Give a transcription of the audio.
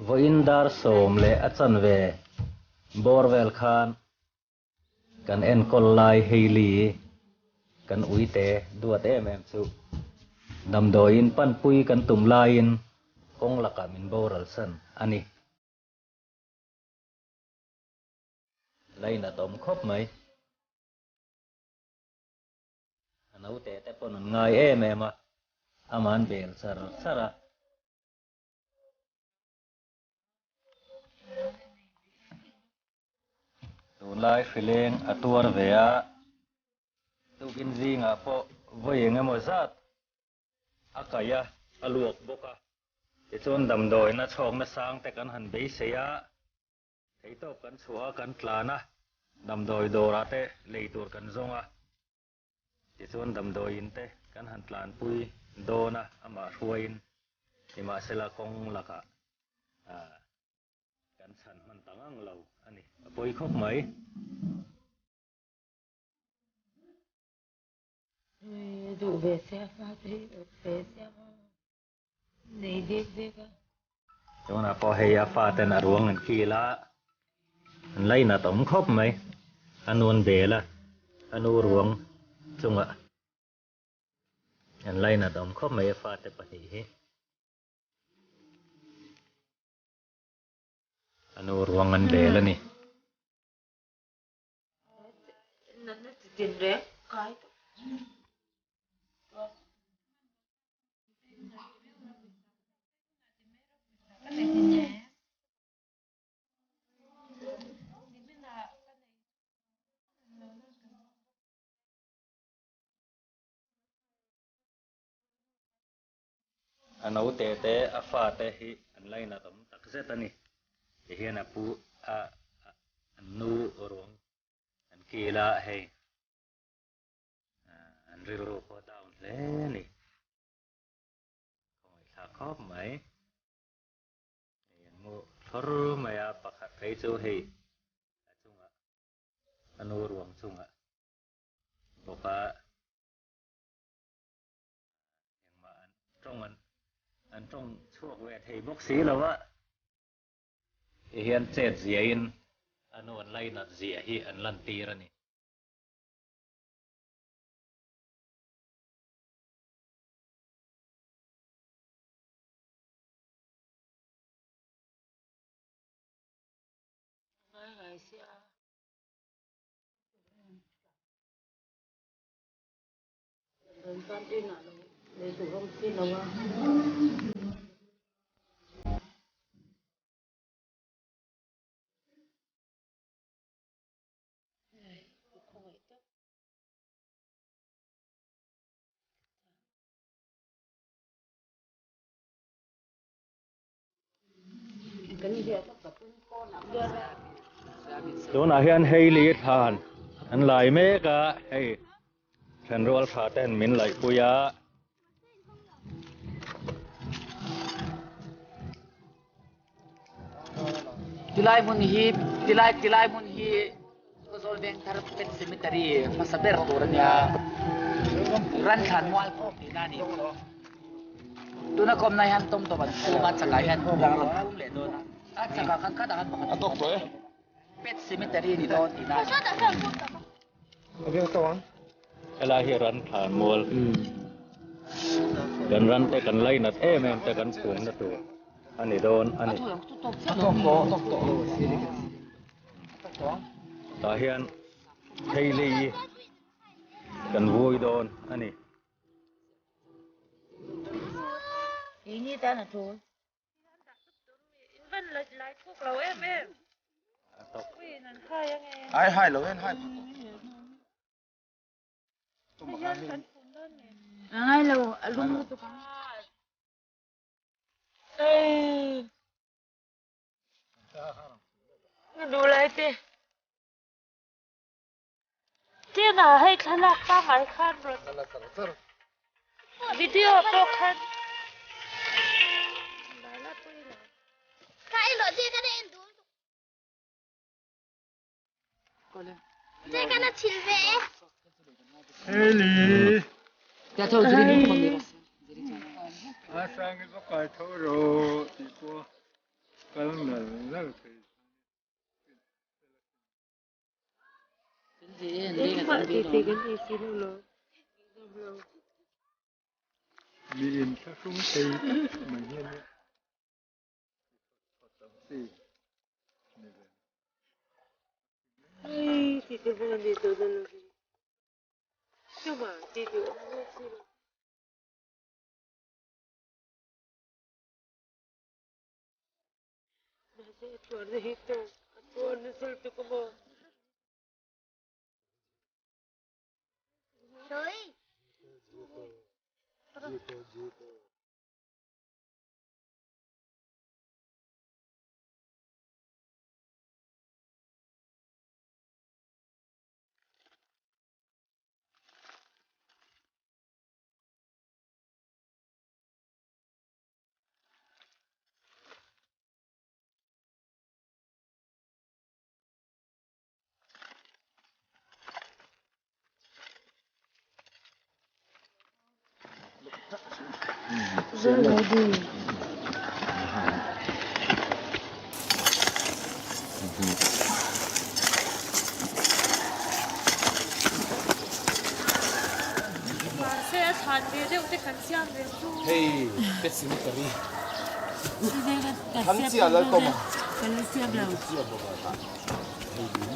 voindar som le achan ve borwell khan kan en kol lai heili kan uite duat em chu damdoin pan pui kan tum lain kong laka min boral san ani laina tom khop mai anau te pon ngai em a aman bel sara tu lai fileng atuar vea tu in zinga po voyeng emo zat akaya aluok boka ti chon damdoi na chhong na sang te kan han bei seya theito kan chhuwa kan tlana damdoi dora te leitur kan zonga ti chon damdoi in te kan han tlan pui dona ama hruain ima sela kong laka kan san man tangang lo ani apoi khop maiดูเบสเซียฟ้าที่เบสเซียมาในเด็กเด็กอะ chona po heya fa ten arwang an kila an laina tom khop mai anun bela anu ruang chunga an laina tom khop mai fa te pati hi anu ruang an bela niนั่นน่ะจะกินเร็กไก่anau te afa te hi an laina tom takzet ani ti hian apu anu ruang an kila hei an riru ko down le ni koi tha khop mai en mu thor maya pakhat thei chu hei chunga anu ruang chunga boka yang ma an trong chuak we thei bok si lawa hian chet zia in anu an laina zia hi an lan tir aniไก่เสียเดินตามที่หน้าเราในสุรที่เราว่ากันนี่เดียวต้องกับเพื่อนก้อนน้ำเดือด tuna hian hei li than an lai me ka hei than rol tha ten min lai puya tilai mun hi kozol beng thar pet cemetery masaber turnya ran khan wal ko pinani tuna kom nai han tom to ban ma chakai han lang lang le do na a chaka kan ka dan ba to ko pet cemetery ni do tinani Oke, kawan. ela hi ran than mol kan ran te kan lai nat em te kan phum na tu ani don ani ta hian hei li kan vui don ani ini tanah tuมันหลายพวกเราเอ็มวิ่งนั่นค่ายังไง Hai, lo en hai. ไม่ยันกันคนนั่นเองยังไงเราลุงตุกันดูอะไรดิที่น่าให้ขนาดตั้งไอ้ขั้นรถวิดีโอโปรคันใครรถที่กันเองดูเจ๊กันน่ะชิลเว่ Heli. ya to jiri ni kon ni Asang ko kai thoro tipo. Ini mak titigan isi dulu. Ay, titi bukan dito dulu. Cuma titi Nasi itu ada itu. Aku ada sulpi kamu. Sorry. Saya tadi dia udah kansian itu. Hey, pet cemetery. Dia kan Kansian lah kau mah. kansian lah.